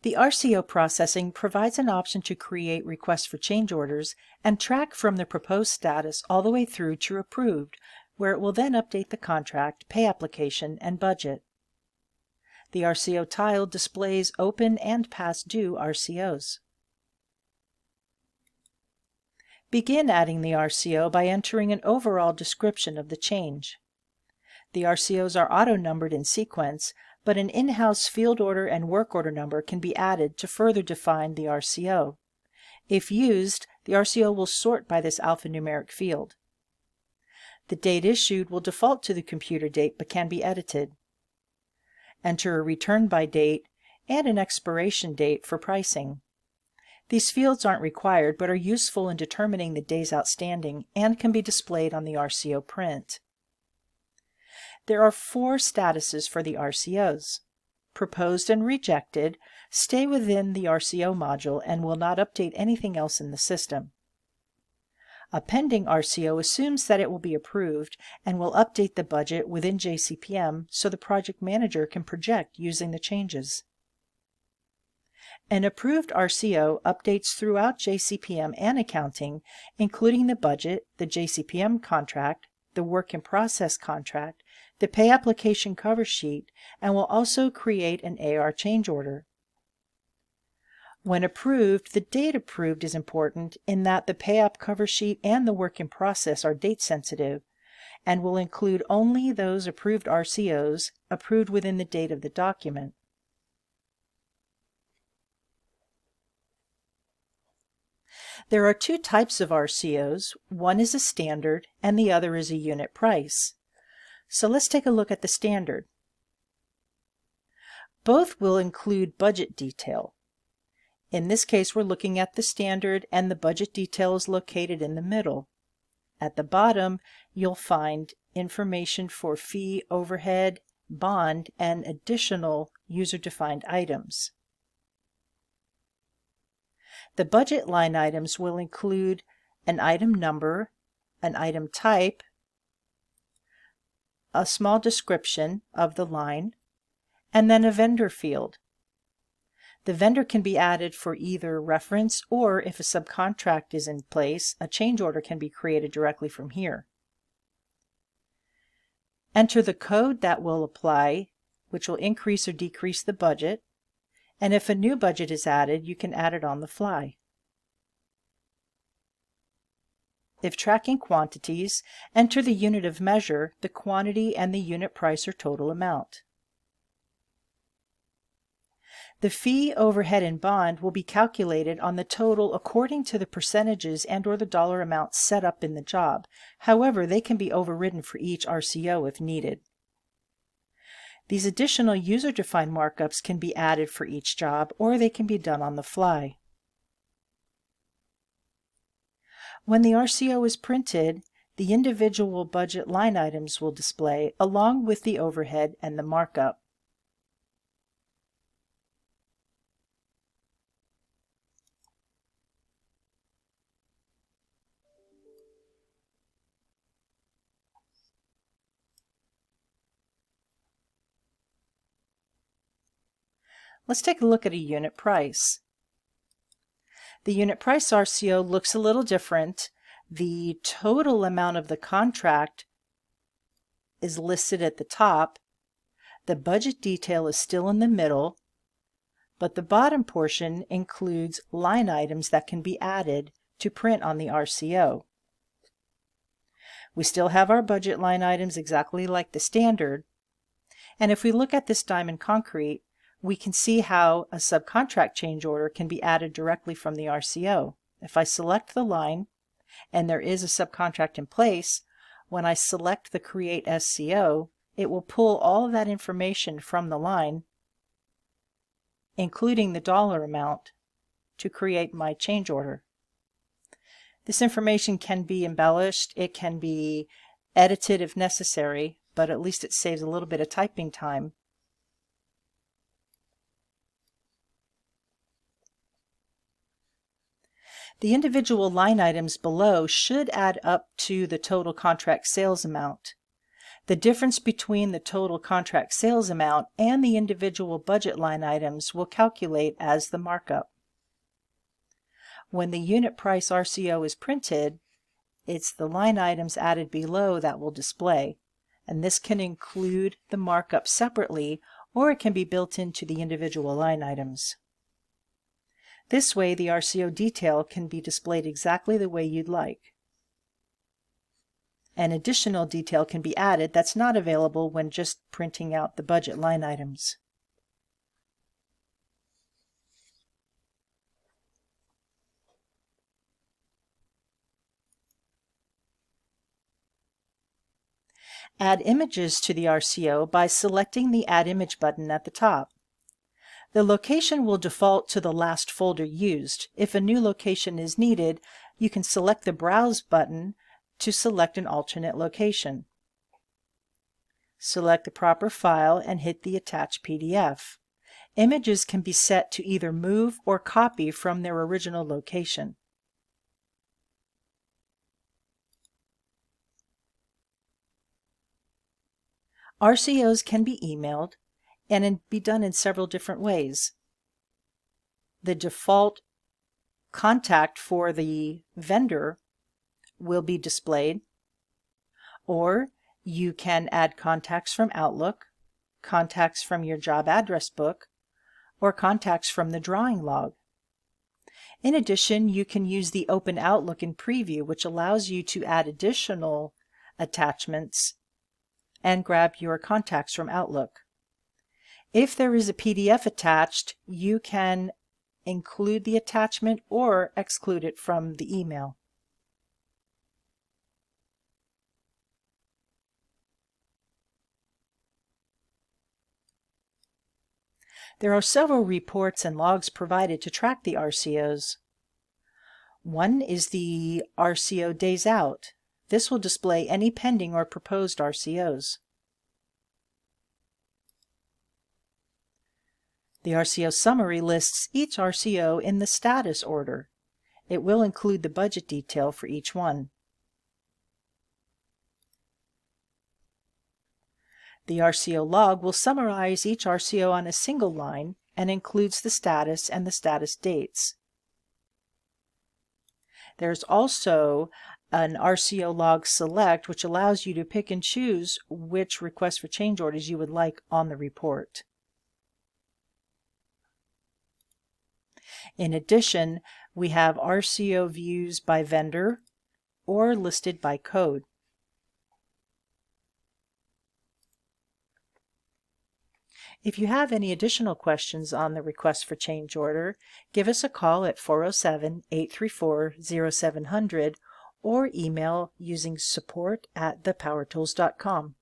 The RCO processing provides an option to create requests for change orders and track from the proposed status all the way through to approved, where it will then update the contract, pay application, and budget. The RCO tile displays open and past due RCOs. Begin adding the RCO by entering an overall description of the change. The RCOs are auto-numbered in sequence, but an in-house field order and work order number can be added to further define the RCO. If used, the RCO will sort by this alphanumeric field. The date issued will default to the computer date but can be edited. Enter a return by date and an expiration date for pricing. These fields aren't required but are useful in determining the days outstanding and can be displayed on the RCO print. There are 4 statuses for the RCOs. Proposed and rejected stay within the RCO module and will not update anything else in the system. A pending RCO assumes that it will be approved and will update the budget within JCPM so the project manager can project using the changes. An approved RCO updates throughout JCPM and accounting, including the budget, the JCPM contract, the work in process contract, the pay application cover sheet, and will also create an AR change order. When approved, the date approved is important in that the pay app cover sheet and the work in process are date sensitive and will include only those approved RCOs approved within the date of the document. There are 2 types of RCOs. One is a standard and the other is a unit price. So let's take a look at the standard. Both will include budget detail. In this case, we're looking at the standard and the budget detail is located in the middle. At the bottom, you'll find information for fee, overhead, bond, and additional user-defined items. The budget line items will include an item number, an item type, a small description of the line, and then a vendor field. The vendor can be added for either reference or if a subcontract is in place, a change order can be created directly from here. Enter the code that will apply, which will increase or decrease the budget, and if a new budget is added, you can add it on the fly. If tracking quantities, enter the unit of measure, the quantity, and the unit price or total amount. The fee, overhead, and bond will be calculated on the total according to the percentages and/or the dollar amount set up in the job. However, they can be overridden for each RCO if needed. These additional user-defined markups can be added for each job, or they can be done on the fly. When the RCO is printed, the individual budget line items will display along with the overhead and the markup. Let's take a look at a unit price. The unit price RCO looks a little different. The total amount of the contract is listed at the top. The budget detail is still in the middle, but the bottom portion includes line items that can be added to print on the RCO. We still have our budget line items exactly like the standard, and if we look at this diamond concrete, we can see how a subcontract change order can be added directly from the RCO. If I select the line, and there is a subcontract in place, when I select the Create SCO, it will pull all of that information from the line, including the dollar amount, to create my change order. This information can be embellished, it can be edited if necessary, but at least it saves a little bit of typing time. The individual line items below should add up to the total contract sales amount. The difference between the total contract sales amount and the individual budget line items will calculate as the markup. When the unit price RCO is printed, it's the line items added below that will display, and this can include the markup separately, or it can be built into the individual line items. This way, the RCO detail can be displayed exactly the way you'd like. An additional detail can be added that's not available when just printing out the budget line items. Add images to the RCO by selecting the Add Image button at the top. The location will default to the last folder used. If a new location is needed, you can select the Browse button to select an alternate location. Select the proper file and hit the Attach PDF. Images can be set to either move or copy from their original location. RCOs can be emailed and be done in several different ways. The default contact for the vendor will be displayed, or you can add contacts from Outlook, contacts from your job address book, or contacts from the drawing log. In addition, you can use the Open Outlook in Preview, which allows you to add additional attachments and grab your contacts from Outlook. If there is a PDF attached, you can include the attachment or exclude it from the email. There are several reports and logs provided to track the RCOs. One is the RCO Days Out. This will display any pending or proposed RCOs. The RCO Summary lists each RCO in the status order. It will include the budget detail for each one. The RCO log will summarize each RCO on a single line and includes the status and the status dates. There's also an RCO log select, which allows you to pick and choose which request for change orders you would like on the report. In addition, we have RCO views by vendor or listed by code. If you have any additional questions on the request for change order, give us a call at 407-834-0700 or email using support@thepowertools.com.